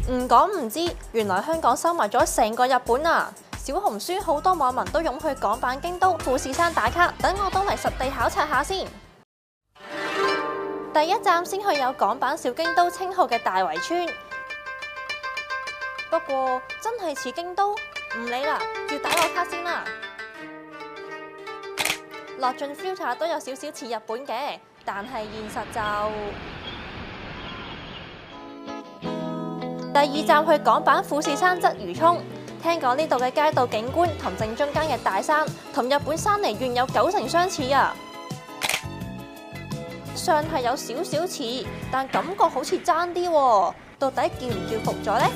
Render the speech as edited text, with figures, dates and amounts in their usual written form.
唔講唔知，原來香港收埋咗成個日本啊！小紅書好多網民都湧去港版京都富士山打卡，等我都嚟實地考察下先。第一站先去有港版小京都稱號嘅大圍村，不過真係似京都，唔理啦，照打個卡先啦。落進 filter 都有少少似日本嘅，但係現實就……第二站去港版富士山鰂魚涌，聽講呢度嘅街道景觀同正中間嘅大山，同日本山梨縣有90%相似啊！相係有少少似，但感覺好似爭啲喎，到底叫唔叫服咗呢？